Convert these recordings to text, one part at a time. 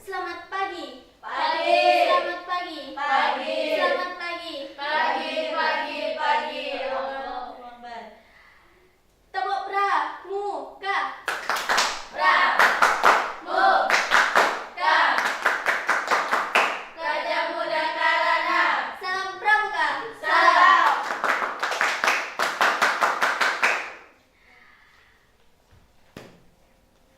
Selamat pagi. Pagi. Selamat pagi. Pagi. Selamat pagi. Pagi. Allahu Akbar. Tepuk pramuka. Pramuka. Gajah Muda Karana. Salam pramuka. Salam.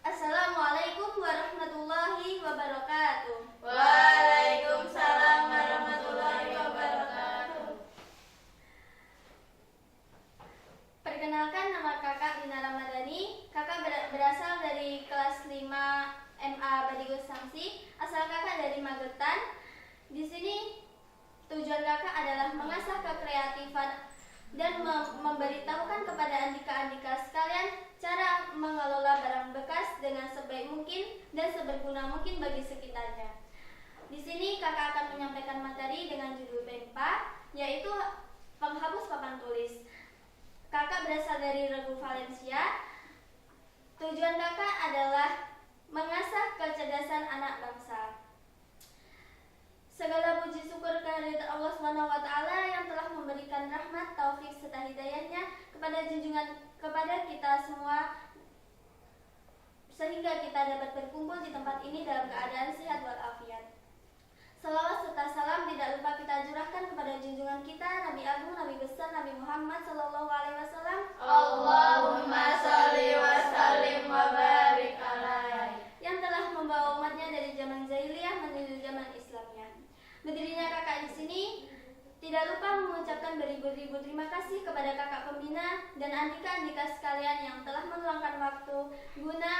Assalamualaikum warahmatullahi wabarakatuh. Waalaikumsalam warahmatullahi wabarakatuh. Perkenalkan, nama kakak Lina Ramadhani. Kakak berasal dari kelas 5 MA Badigus Samsi. Asal kakak dari Magetan. Di sini tujuan kakak adalah mengasah kekreatifan dan memberitahukan kepada andika-andika sekalian cara mengelola barang bekas dengan sebaik mungkin dan seberguna mungkin bagi sekitarnya. Di sini kakak akan menyampaikan materi dengan judul PENPA, yaitu penghapus papan tulis. Kakak berasal dari Regu Valencia. Tujuan kakak adalah mengasah kecerdasan anak bangsa. Segala puji syukur kehadirat Allah SWT yang telah memberikan rahmat, taufik serta hidayahnya kepada kita semua, sehingga kita dapat berkumpul di tempat ini dalam keadaan sehat walafiat. Salawat serta salam tidak lupa kita curahkan kepada junjungan kita Nabi Agung, Nabi besar, Nabi Muhammad Sallallahu Alaihi Wasallam. Allahumma sholli wa sallim wa barik alaihi. Yang telah membawa umatnya dari zaman jahiliyah menuju zaman Islamnya. Berdirinya kakak di sini tidak lupa mengucapkan beribu-ribu terima kasih kepada kakak pembina dan andika-andika sekalian yang telah meluangkan waktu guna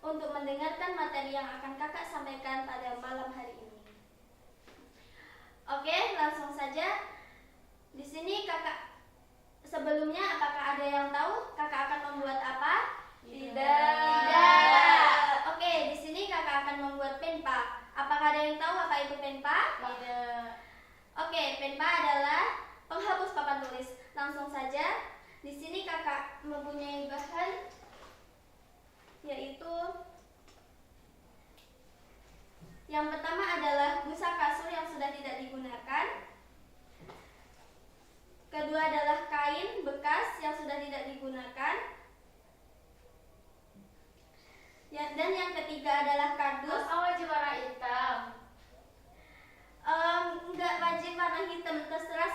untuk mendengarkan materi yang akan kakak sampaikan pada malam hari ini. Oke, langsung saja. Di sini kakak sebelumnya apakah ada yang tahu kakak akan membuat apa? Tidak. Oke, di sini kakak akan membuat PENPA. Apakah ada yang tahu apa itu PENPA? Tidak. Oke, PENPA adalah penghapus papan tulis. Langsung saja. Di sini kakak mempunyai bahan, yaitu yang pertama adalah busa kasur yang sudah tidak digunakan. Kedua adalah kain bekas yang sudah tidak digunakan. Dan yang ketiga adalah kardus. Wajib warna hitam. Enggak wajib warna hitam, terserah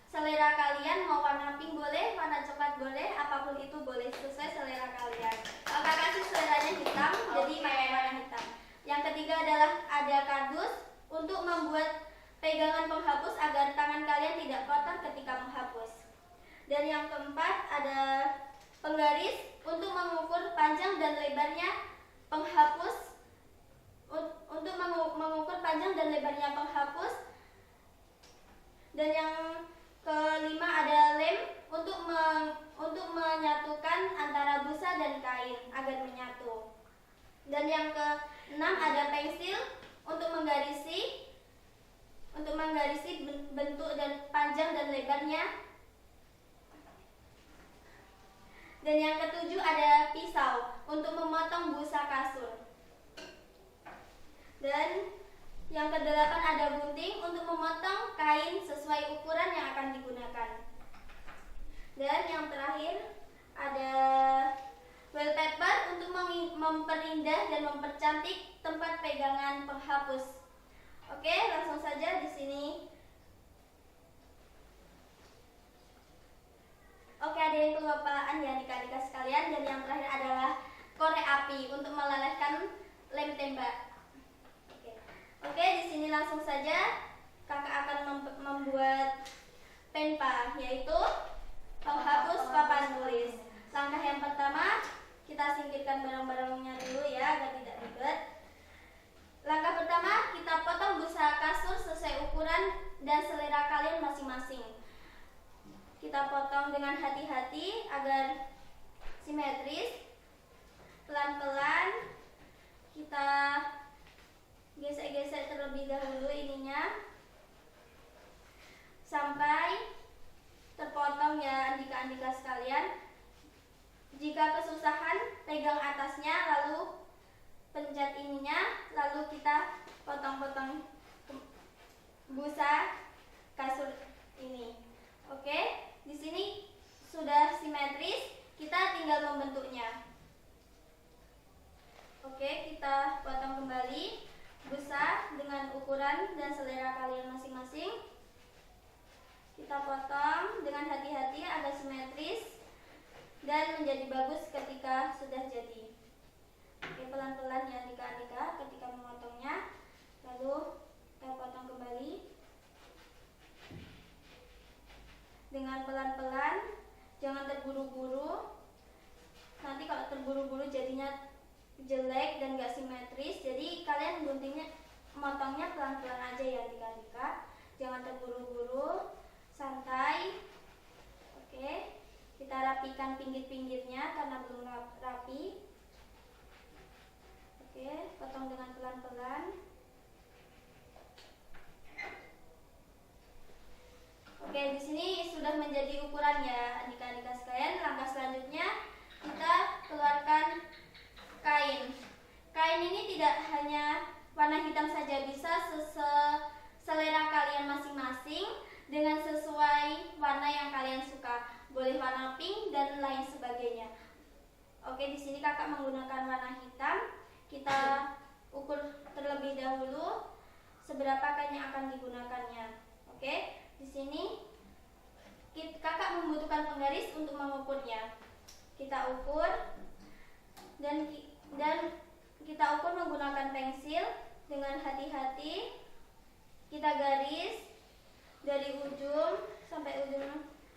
selera kalian, mau warna pink boleh, warna coklat boleh, apapun itu boleh, sesuai selera kalian. Kakak sih seleranya hitam, jadi pakai warna hitam. Yang ketiga adalah ada kardus untuk membuat pegangan penghapus agar tangan kalian tidak kotor ketika menghapus. Dan yang keempat ada penggaris untuk mengukur panjang dan lebarnya penghapus. Untuk mengukur panjang dan lebarnya penghapus. Dan yang kelima ada lem untuk menyatukan antara busa dan kain agar menyatu. Dan yang keenam ada pensil untuk menggarisi bentuk dan panjang dan lebarnya. Dan yang ketujuh ada pisau untuk memotong busa kasur. Dan yang kedelapan ada gunting untuk memotong kain sesuai ukuran yang akan digunakan. Dan yang terakhir ada wallpaper untuk memperindah dan mempercantik tempat pegangan penghapus. Oke, langsung saja di sini. Oke, ada yang kelupaan ya adik-adik sekalian. Dan yang terakhir adalah korek api untuk melelehkan lem tembak. Oke, di sini langsung saja kakak akan membuat PENPA, yaitu penghapus papan tulis. Langkah yang pertama, kita singkirkan barang-barangnya dulu ya agar tidak ribet. Langkah pertama, kita potong busa kasur sesuai ukuran dan selera kalian masing-masing. Kita potong dengan hati-hati agar simetris. Pelan-pelan kita gesek-gesek terlebih dahulu ininya sampai terpotong ya andika-andika sekalian. Jika kesusahan, pegang atasnya lalu pencet ininya, lalu kita potong-potong busa kasur ini. Oke, di sini sudah simetris, kita tinggal membentuknya. Oke, kita potong kembali busa dengan ukuran dan selera kalian masing-masing. Kita potong dengan hati-hati agar simetris dan menjadi bagus ketika sudah jadi. Oke, pelan-pelan ya adik-adik ketika memotongnya. Lalu kita potong kembali dengan pelan-pelan, jangan terburu-buru. Nanti kalau terburu-buru jadinya jelek dan gak simetris. Jadi kalian motongnya pelan-pelan aja ya adik-adik. Jangan terburu-buru, santai. Oke, kita rapikan pinggir-pinggirnya karena belum rapi. Oke, potong dengan pelan-pelan. Oke, di sini sudah menjadi ukuran ya adik-adik sekalian. Langkah selanjutnya kita keluarkan kain. Kain ini tidak hanya warna hitam saja, bisa selera kalian masing-masing dengan sesuai warna yang kalian suka. Boleh warna pink dan lain sebagainya. Oke, di sini kakak menggunakan warna hitam. Kita ukur terlebih dahulu seberapa kain yang akan digunakannya. Oke, di sini kakak membutuhkan penggaris untuk mengukurnya. Kita ukur dan kita ukur menggunakan pensil dengan hati-hati. Kita garis dari ujung sampai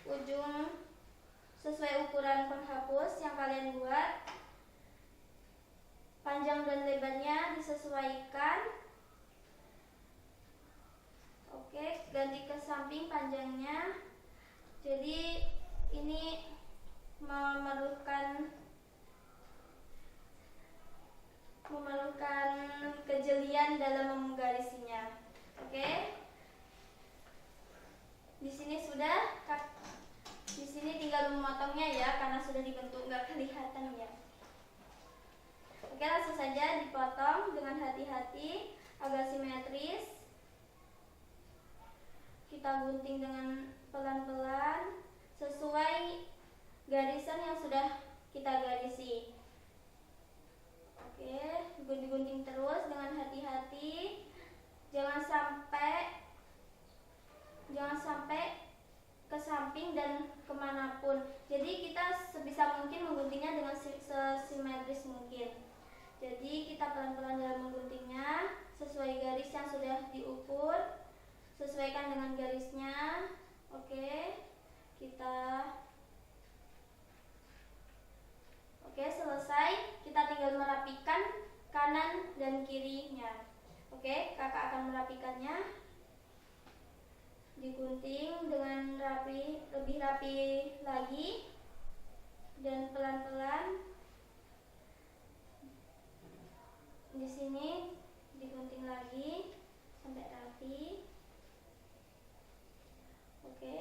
ujung sesuai ukuran penghapus yang kalian buat. Panjang dan lebarnya disesuaikan. Oke, ganti ke samping panjangnya. Jadi ini memerlukan kejelian dalam menggarisinya. Oke. Di sini sudah. Di sini tinggal memotongnya ya, karena sudah dibentuk, nggak kelihatan ya. Oke, langsung saja dipotong dengan hati-hati agar simetris. Kita gunting dengan pelan-pelan sesuai garisan yang sudah kita garisi. Oke, digunting terus dengan hati-hati. Jangan sampai ke samping dan kemanapun. Jadi kita sebisa mungkin mengguntingnya dengan sesimetris mungkin. Jadi kita pelan-pelan dalam mengguntingnya sesuai garis yang sudah diukur. Sesuaikan dengan garisnya. Oke, selesai. Kita tinggal merapikan kanan dan kirinya. Oke, kakak akan merapikannya. Digunting dengan lebih rapi lagi dan pelan-pelan. Di sini digunting lagi sampai rapi. Oke,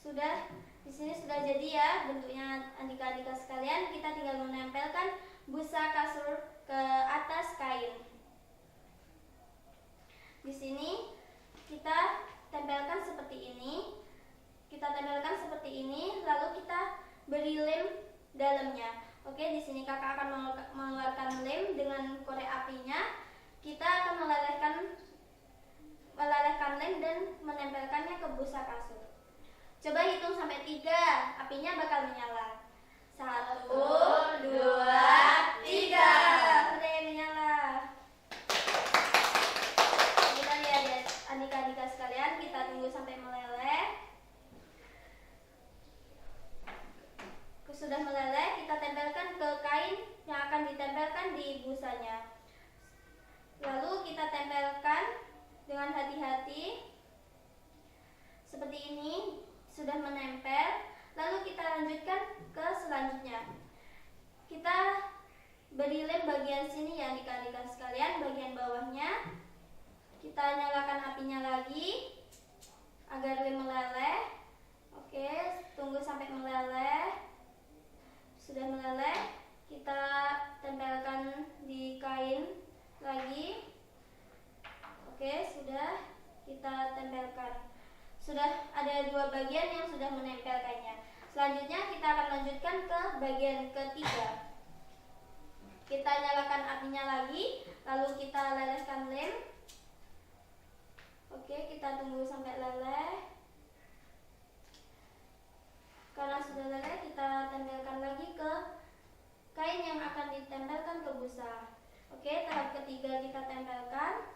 sudah. Di sini sudah jadi ya bentuknya adik-adik sekalian. Kita tinggal menempelkan busa kasur ke atas kain. Di sini kita tempelkan seperti ini. Lalu kita beri lem dalamnya. Oke, di sini kakak akan mengeluarkan lem dengan korek apinya. Kita akan melelehkan lem dan menempelkannya ke busa kasur. Coba hitung sampai 3, apinya bakal menyala. 1, 2, 3. Udah menyala. Kita lihat ya adik-adik sekalian, kita tunggu sampai meleleh. Sudah meleleh, kita tempelkan ke kain yang akan ditempelkan di busanya. Lalu kita tempelkan dengan hati-hati seperti ini. Sudah menempel, lalu kita lanjutkan ke selanjutnya. Kita beri lem bagian sini ya adik-adik sekalian, bagian bawahnya. Kita nyalakan apinya lagi agar lem meleleh. Oke, tunggu sampai meleleh. Sudah meleleh, kita tempelkan di kain apinya lagi, lalu kita lelehkan lem. Oke, kita tunggu sampai leleh. Karena sudah leleh, kita tempelkan lagi ke kain yang akan ditempelkan ke busa. Oke, tahap ketiga kita tempelkan,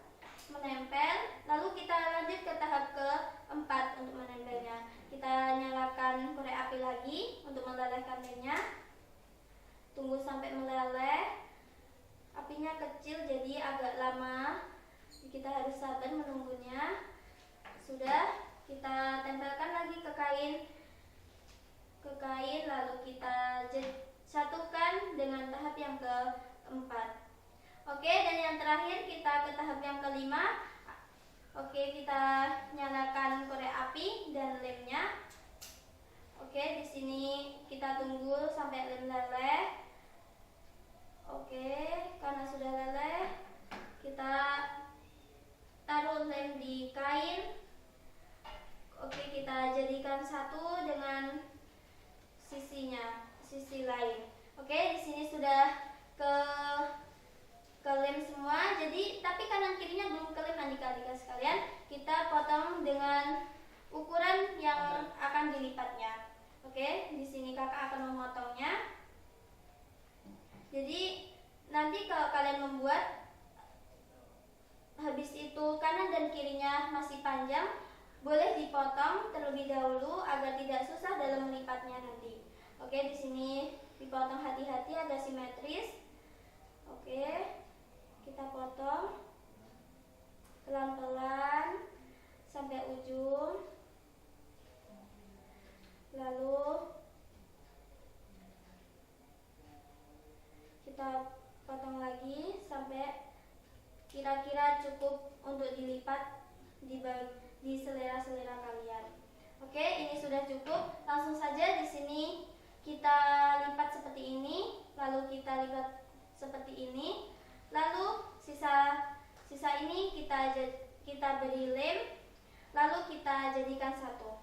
menempel. Lalu kita lanjut ke tahap keempat untuk menempelnya. Kita nyalakan korek api lagi untuk melelehkan lemnya. Tunggu sampai meleleh. Apinya kecil jadi agak lama. Kita harus sabar menunggunya. Sudah, kita tempelkan lagi ke kain, lalu kita satukan dengan tahap yang keempat. Oke, dan yang terakhir kita ke tahap yang kelima. Oke, kita nyalakan korek api dan lemnya. Oke, di sini kita tunggu sampai lem leleh. Oke, karena sudah leleh, kita taruh lem di kain. Oke, kita jadikan satu dengan sisi lain. Oke, di sini sudah ke lem semua. Jadi, tapi kanan kirinya belum ke lem adik-adik sekalian. Kita potong dengan ukuran yang akan dilipatnya. Oke, di sini kakak akan memotongnya. Jadi, nanti kalau kalian membuat habis itu kanan dan kirinya masih panjang, boleh dipotong terlebih dahulu agar tidak susah dalam melipatnya nanti. Oke, di sini dipotong hati-hati agar simetris. Oke, kita potong pelan-pelan sampai ujung. Lalu kita potong lagi sampai kira-kira cukup untuk dilipat di selera-selera kalian. Oke, ini sudah cukup. Langsung saja di sini kita lipat seperti ini, lalu kita lipat seperti ini, lalu sisa ini kita beri lem, lalu kita jadikan satu.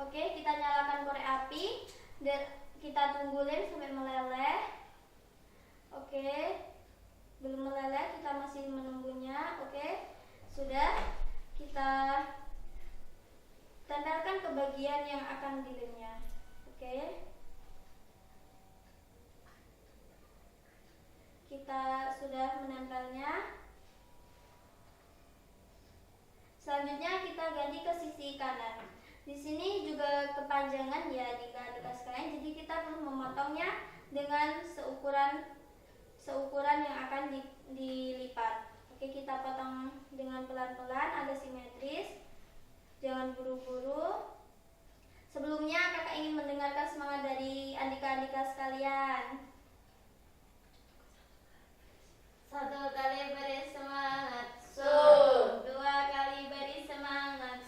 Oke, kita nyalakan korek api dan kita tunggu lem sampai meleleh. Oke, belum meleleh, kita masih menunggunya. Oke, sudah, kita tempelkan ke bagian yang akan dilemnya. Oke, kita sudah menempelnya. Selanjutnya kita ganti ke sisi kanan. Di sini juga kepanjangan ya adik-adik sekalian. Jadi kita perlu memotongnya dengan seukuran yang akan dilipat. Oke, kita potong dengan pelan-pelan agar simetris. Jangan buru-buru. Sebelumnya kakak ingin mendengarkan semangat dari adik-adik sekalian. Satu kali beri semangat. Dua kali beri semangat.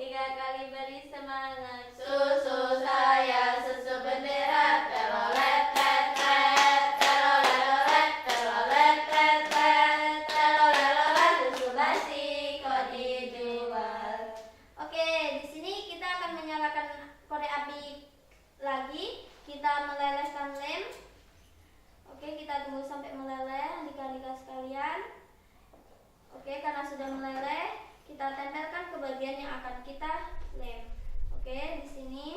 Tiga kali beri semangat. Susu saya, susu bendera. Telolet, tetet, telolet, telolet, tetet, telolet, susu basi kok dijual. Oke, di sini kita akan menyalakan korek api lagi. Kita melelehkan lem. Oke, kita tunggu sampai meleleh adik-adik sekalian. Oke, karena sudah meleleh, kita tempelkan ke bagian yang akan kita lem. Oke, di sini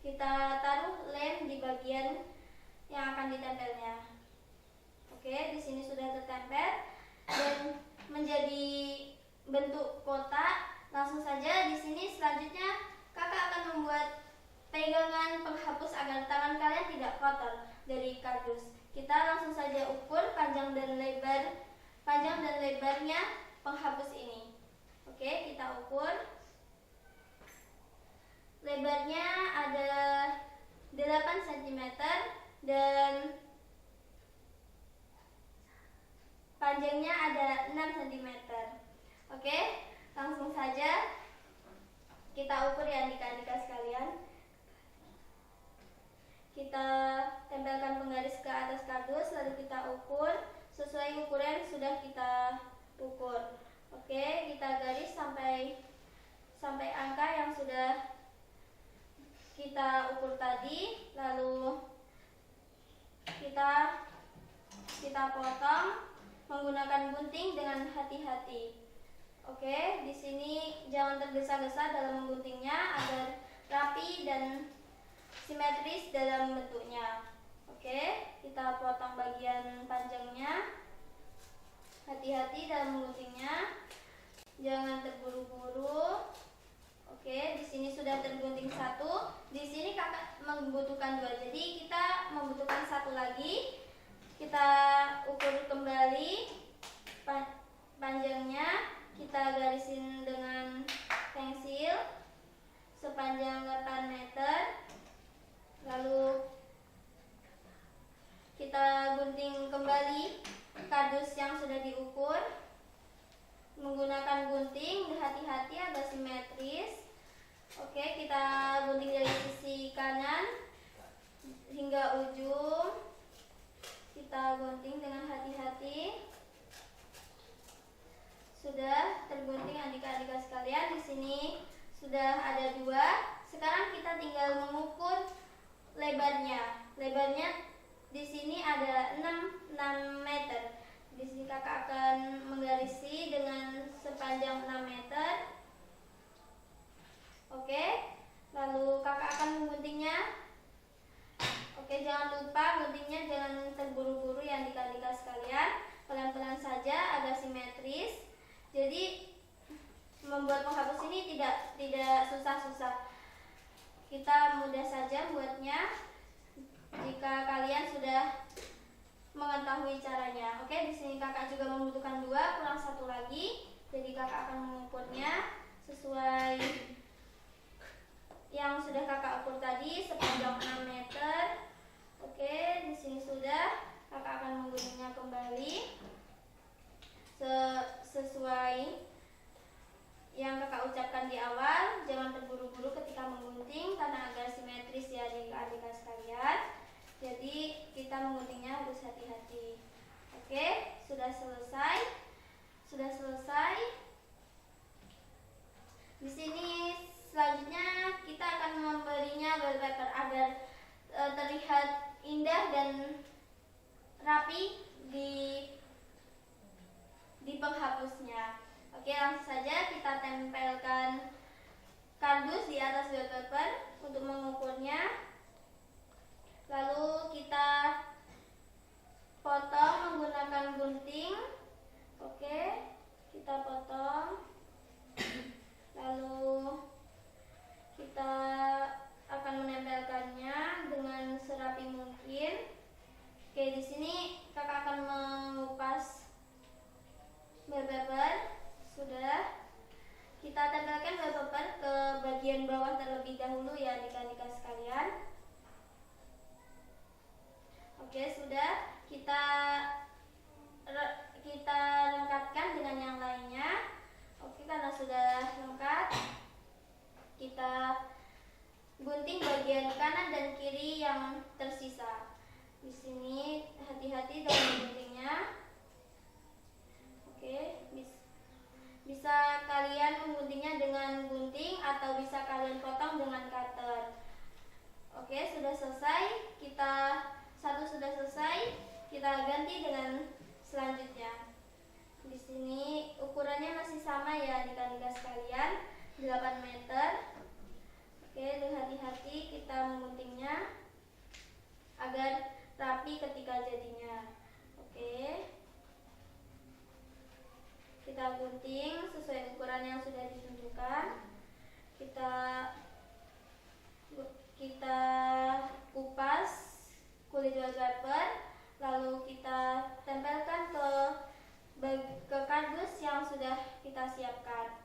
kita taruh lem di bagian yang akan ditempelnya. Oke, di sini sudah tertempel dan menjadi bentuk kotak. Langsung saja di sini selanjutnya kakak akan membuat pegangan penghapus agar tangan kalian tidak kotor dari kardus. Kita langsung saja ukur panjang dan lebarnya penghapus ini. Oke, kita ukur. Lebarnya ada 8 cm dan panjangnya ada 6 cm. Oke, langsung saja kita ukur ya adik-adik sekalian. Kita tempelkan penggaris ke atas kardus, lalu kita ukur sesuai ukuran yang sudah kita ukur. Oke, sudah kita ukur tadi, lalu kita potong menggunakan gunting dengan hati-hati. Oke, di sini jangan tergesa-gesa dalam mengguntingnya agar rapi dan simetris dalam bentuknya. Oke, kita potong bagian panjangnya. Hati-hati dalam mengguntingnya. Jangan terburu-buru. Oke, di sini sudah tergunting satu. Di sini kakak membutuhkan dua. Jadi kita membutuhkan satu lagi. Kita ukur kembali panjangnya. Kita garisin dengan pensil sepanjang 8 meter. Lalu kita gunting kembali kardus yang sudah diukur menggunakan gunting, hati-hati agar simetris. Oke, kita gunting dari sisi kanan hingga ujung. Kita gunting dengan hati-hati. Sudah tergunting adik-adik sekalian. Di sini sudah ada dua. Sekarang kita tinggal mengukur lebarnya. Lebarnya di sini ada 6 meter. Di sini kakak akan menggarisi dengan sepanjang 6 meter. Oke, lalu kakak akan mengguntingnya. Oke, jangan lupa guntingnya jangan terburu-buru ya adik-adik sekalian. Pelan-pelan saja agar simetris. Jadi membuat penghapus ini tidak susah-susah. Kita mudah saja buatnya jika kalian sudah mengetahui caranya. Oke, di sini kakak juga membutuhkan dua, kurang satu lagi. Jadi kakak akan mengukurnya sesuai yang sudah kakak ukur tadi sepanjang 6 meter. Oke, di sini sudah. Kakak akan mengguntingnya kembali sesuai yang kakak ucapkan di awal. Jangan terburu-buru ketika menggunting karena agar simetris ya adik-adik sekalian. Jadi kita mengguntingnya harus hati-hati. Oke, sudah selesai. Di sini selanjutnya kita akan memberinya wallpaper agar terlihat indah dan rapi di penghapusnya. Oke, langsung saja kita tempelkan kardus di atas wallpaper untuk mengukurnya. Lalu kita potong menggunakan gunting. Oke, kita potong. Lalu kita akan menempelkannya dengan serapi mungkin. Oke, di sini kakak akan mengupas wallpaper. Sudah. Kita tempelkan wallpaper ke bagian bawah terlebih dahulu ya adik-adik sekalian. Oke, sudah. Kita lengkapkan dengan yang lainnya. Oke, karena sudah lengkap, kita gunting bagian kanan dan kiri yang tersisa. Di sini hati-hati dalam mengguntingnya. Oke, bisa kalian mengguntingnya dengan gunting atau bisa kalian potong dengan cutter. Oke, sudah selesai. Satu sudah selesai. Kita ganti dengan selanjutnya. Di sini ukurannya masih sama ya adik-adik sekalian, 8 meter. Oke, dengan hati-hati kita mengguntingnya agar rapi ketika jadinya. Oke, kita gunting sesuai ukuran yang sudah ditunjukkan. Kita kupas kulit wallpaper, lalu kita tempelkan ke kardus yang sudah kita siapkan.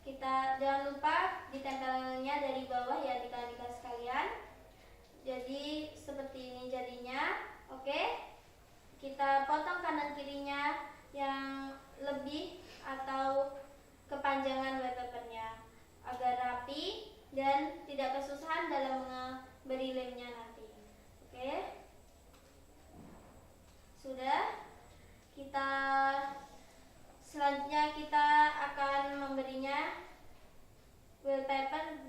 Kita jangan lupa ditempelnya dari bawah ya adik-adik sekalian. Jadi seperti ini jadinya. Oke, kita potong kanan kirinya yang lebih atau kepanjangan wallpapernya agar rapi dan tidak kesusahan dalam memberi lemnya nanti. Oke, sudah. Selanjutnya kita akan memberinya wallpaper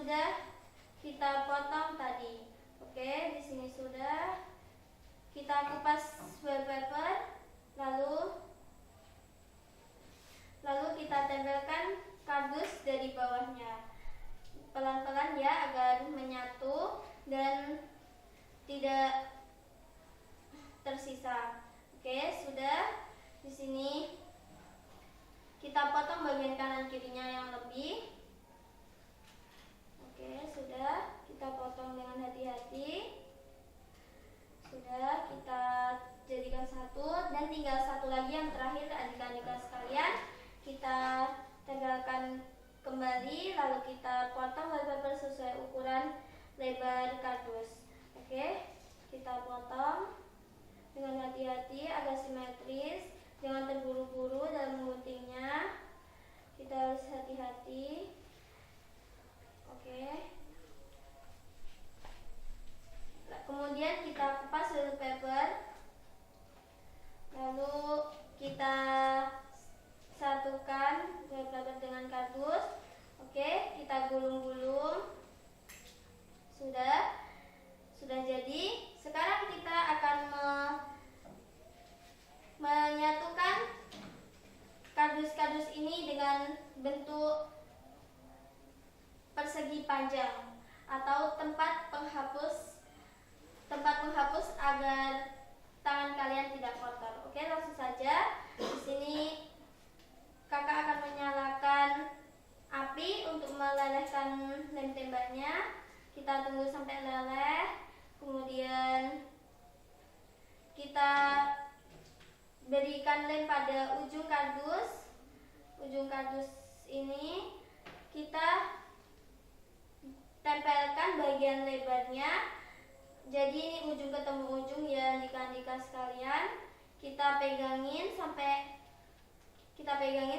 sudah kita potong tadi. Oke, di sini sudah kita kupas wallpaper, lalu kita tempelkan kardus dari bawahnya. Pelan-pelan ya agar menyatu dan tidak tersisa. Oke, sudah. Di sini kita potong bagian kanan kirinya yang lebih. Oke, sudah. Kita potong dengan hati-hati. Sudah, kita jadikan satu dan tinggal satu lagi yang terakhir adik-adik sekalian. Kita tempelkan kembali, lalu kita potong wallpaper sesuai ukuran lebar kardus. Oke, kita potong dengan hati-hati agar simetris, jangan terburu-buru dalam mengguntingnya. Kita harus hati-hati. Oke. Kemudian kita kupas wallpaper, lalu kita satukan wallpaper dengan kardus. Oke, kita gulung-gulung. Sudah jadi. Sekarang kita akan menyatukan kardus-kardus ini dengan bentuk persegi panjang atau tempat penghapus agar tangan kalian tidak kotor. Oke, langsung saja. Di sini kakak akan menyalakan api untuk melelehkan lem tembaknya. Kita tunggu sampai meleleh. Kemudian kita berikan lem pada ujung kardus. Ujung kardus ini kita tempelkan bagian lebarnya. Jadi ini ujung ketemu ujung ya adik-adik sekalian. Kita pegangin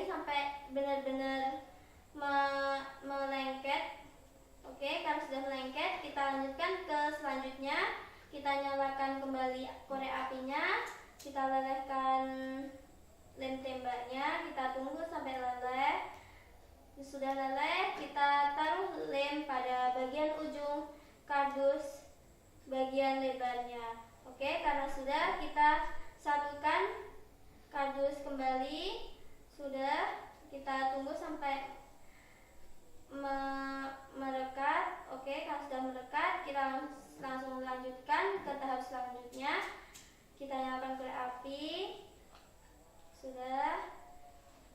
sampai benar-benar melengket. Oke, kalau sudah melengket, kita lanjutkan ke selanjutnya. Kita nyalakan kembali korek apinya. Kita lelehkan lem tembaknya. Kita tunggu sampai leleh. Sudah leleh, kita taruh lem pada bagian ujung kardus bagian lebarnya. Oke, karena sudah, kita satukan kardus kembali. Sudah, kita tunggu sampai merekat. Oke, kalau sudah merekat, kita langsung lanjutkan ke tahap selanjutnya. Kita nyalakan korek api. Sudah,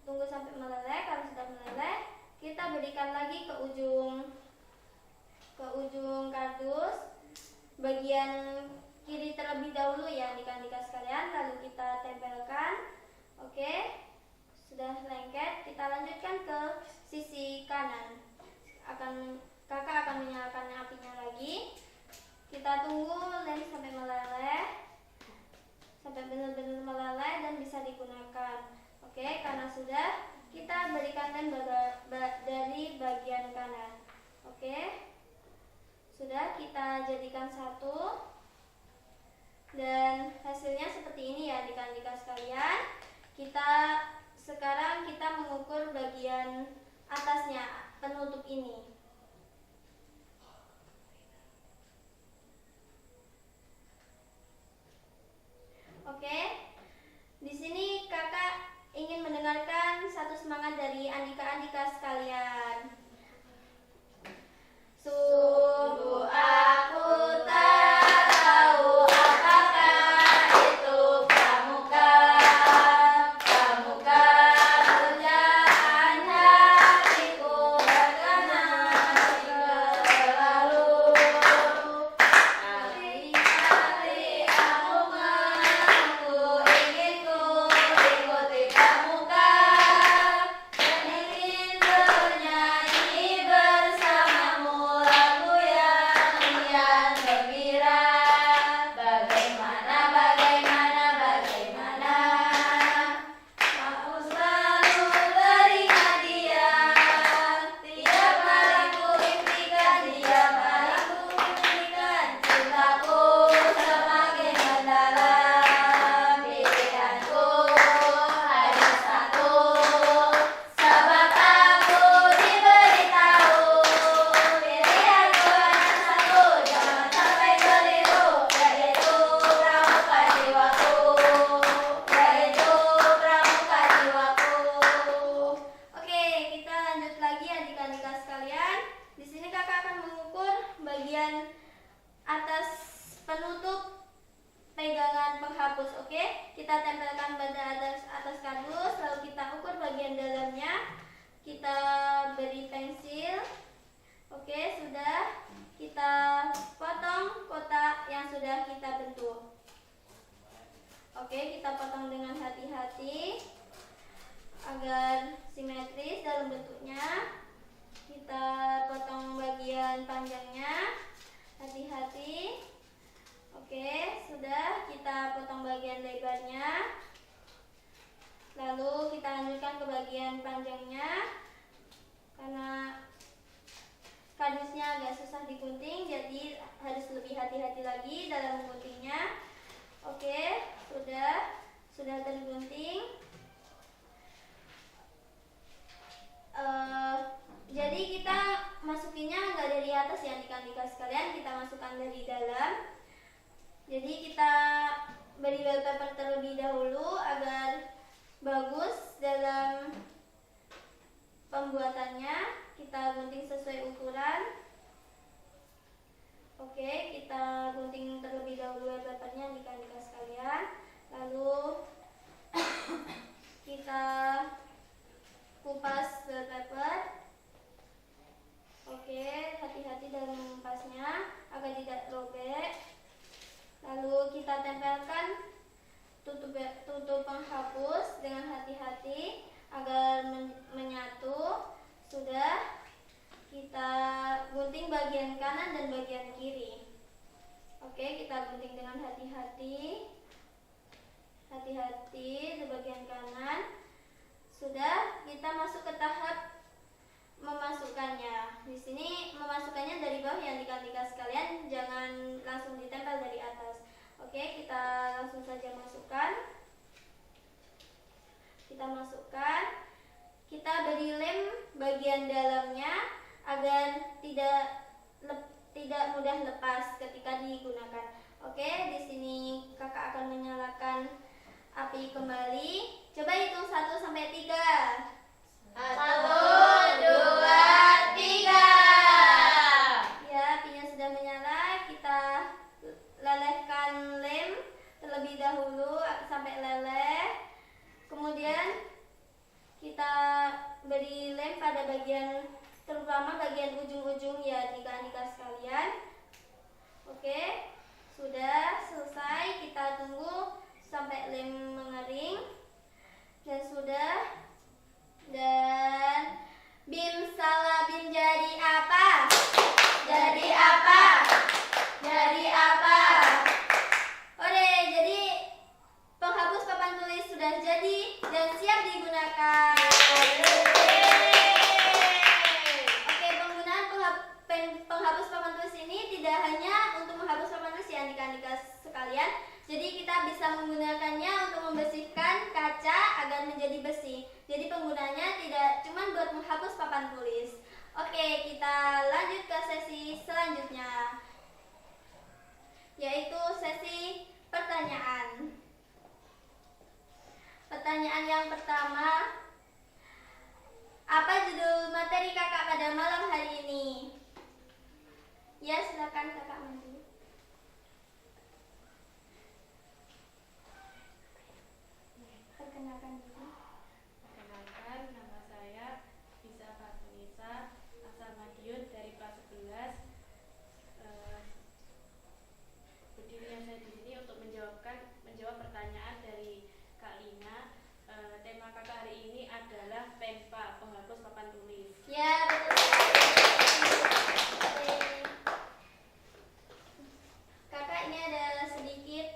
tunggu sampai meleleh. Kalau sudah meleleh, kita berikan lagi ke ujung kardus bagian kiri terlebih dahulu ya adik-adik sekalian, lalu kita tempelkan. Oke, sudah lengket, kita lanjutkan ke sisi kanan. Kakak akan menyalakan apinya lagi. Kita tunggu lem sampai meleleh, sampai benar-benar meleleh dan bisa digunakan. Oke, karena sudah, kita berikan lem dari bagian kanan. Oke, sudah, kita jadikan satu. Dan hasilnya seperti ini ya adik-adik sekalian. Sekarang kita mengukur bagian atasnya, penutup ini. Oke, di sini kakak ingin mendengarkan satu semangat dari Andika sekalian. Sungguh aku tak tahu apakah itu pramuka pujaan hatiku berkenan. bagian panjangnya. Hati-hati. Oke, sudah kita potong bagian lebarnya. Lalu kita lanjutkan ke bagian panjangnya. Karena kardusnya agak susah digunting, jadi harus lebih hati-hati lagi dalam mengguntingnya. Oke, sudah tergunting. Jadi kita masukinnya nggak dari atas ya adik-adik sekalian, kita masukkan dari dalam. Jadi kita beri wallpaper terlebih dahulu agar bagus dalam pembuatannya. Kita gunting sesuai ukuran. Oke, kita gunting terlebih dahulu wallpapernya adik-adik sekalian. Lalu kita kupas wallpaper. Oke, hati-hati dalam mengupasnya agar tidak robek. Lalu kita tempelkan tutup penghapus dengan hati-hati agar menyatu. Sudah, kita gunting bagian kanan dan bagian kiri. Oke, kita gunting dengan hati-hati. Hati-hati di bagian kanan. Sudah, kita masuk ke tahap memasukkannya. Di sini memasukkannya dari bawah ya adik-adik sekalian, jangan langsung ditempel dari atas. Oke, kita langsung saja masukkan. Kita masukkan. Kita beri lem bagian dalamnya agar tidak mudah lepas ketika digunakan. Oke, di sini kakak akan menyalakan api kembali. Coba hitung 1 sampai 3. 1, 2, 3. Ya, apinya sudah menyala. Kita lelehkan lem terlebih dahulu sampai leleh. Kemudian kita beri lem pada bagian, terutama bagian ujung-ujung ya adik-adik sekalian. Oke, sudah selesai. Kita tunggu sampai lem mengering. Dan bim salah bim jadi apa? Jadi apa? Jadi apa? Oke, jadi penghapus papan tulis sudah jadi dan siap digunakan. Oke, penggunaan penghapus papan tulis ini tidak hanya untuk menghapus papan tulis ya adik-adik sekalian. Jadi kita bisa menggunakannya untuk membersihkan kaca agar menjadi bersih. Jadi penggunanya tidak cuma buat menghapus papan tulis. Oke, kita lanjut ke sesi selanjutnya, yaitu sesi pertanyaan. Pertanyaan yang pertama, apa judul materi kakak pada malam hari ini? Ya, silakan kakak maju. Perkenalkan diri. Perkenalkan, nama saya Bisa Fatunisa, asal Madiun dari kelas 11. Berdirinya saya di sini untuk menjawab pertanyaan dari Kak Lina. Tema kakak hari ini adalah PENPA, penghapus papan tulis. Ya, betul sekali. Kakak, ini ada sedikit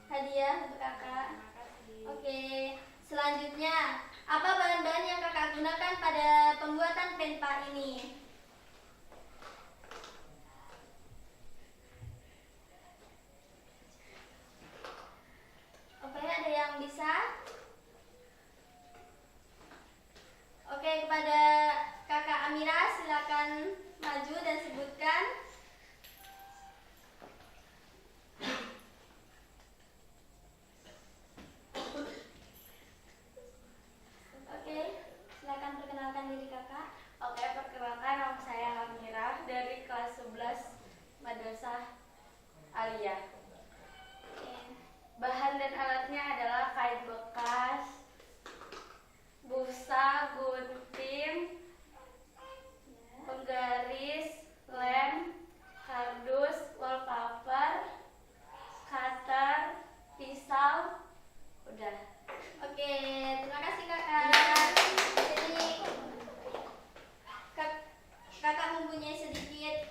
hadiah untuk kakak. Terima kasih. Oke, selanjutnya, apa bahan-bahan yang kakak gunakan pada pembuatan PENPA ini? Oke, ada yang bisa? Oke, kepada kakak Amira silakan maju dan sebutkan. Oke, silakan perkenalkan diri kakak. Oke, perkenalkan nama saya Amira dari kelas 11 Madrasah Aliyah. Oke. Bahan dan alatnya adalah kain bekas, busa, gunting, penggaris, lem, kardus, wallpaper, cutter, pisau. Udah. Oke, terima kasih kakak. Jadi kakak mempunyai sedikit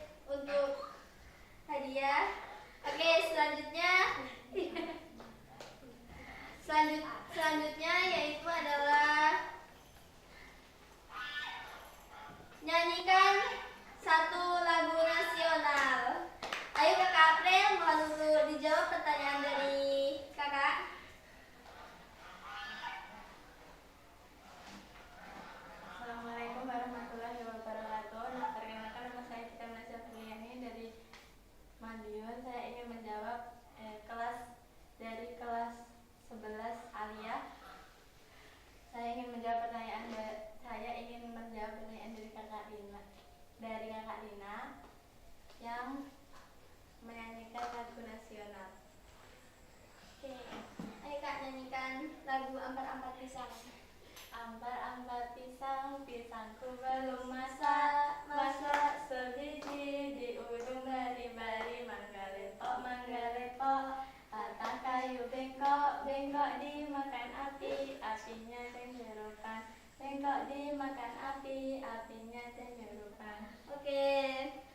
lagu Ampar-ampar pisang. Ampar-ampar pisang, pisangku belum masak, masak sebiji di ujung bari-bari, mangga lepok, batang kayu bengkok, bengkok dimakan api, apinya cenderukan, bengkok dimakan api, apinya cenderukan. Oke,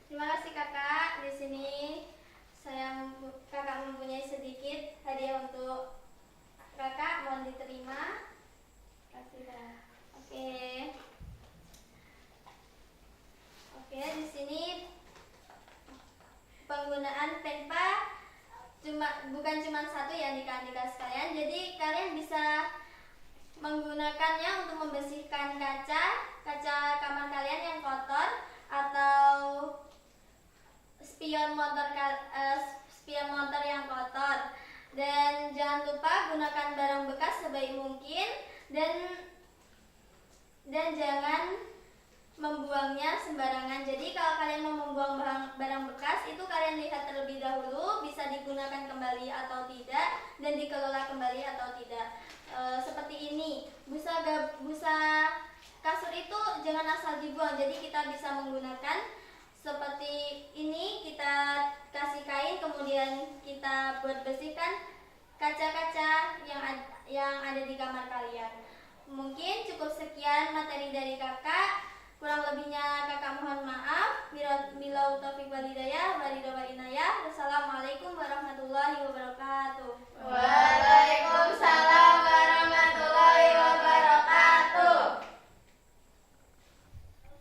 terima kasih kakak. Di sini kakak mempunyai sedikit hadiah untuk kakak, mohon diterima. Kasih kak. Oke, di sini penggunaan penpa bukan cuma satu ya adik-adik sekalian. Jadi kalian bisa menggunakannya untuk membersihkan kaca kamar kalian yang kotor atau spion motor yang kotor. Dan jangan lupa gunakan barang bekas sebaik mungkin dan jangan membuangnya sembarangan. Jadi kalau kalian mau membuang barang bekas itu kalian lihat terlebih dahulu bisa digunakan kembali atau tidak dan dikelola kembali atau tidak. Seperti ini, busa kasur itu jangan asal dibuang. Jadi kita bisa menggunakan seperti ini, kita kasih kain kemudian kita buat bersihkan kaca-kaca yang ada di kamar kalian. Mungkin cukup sekian materi dari kakak. Kurang lebihnya kakak mohon maaf. Bila taufiq wal hidayah, Wassalamualaikum warahmatullahi wabarakatuh.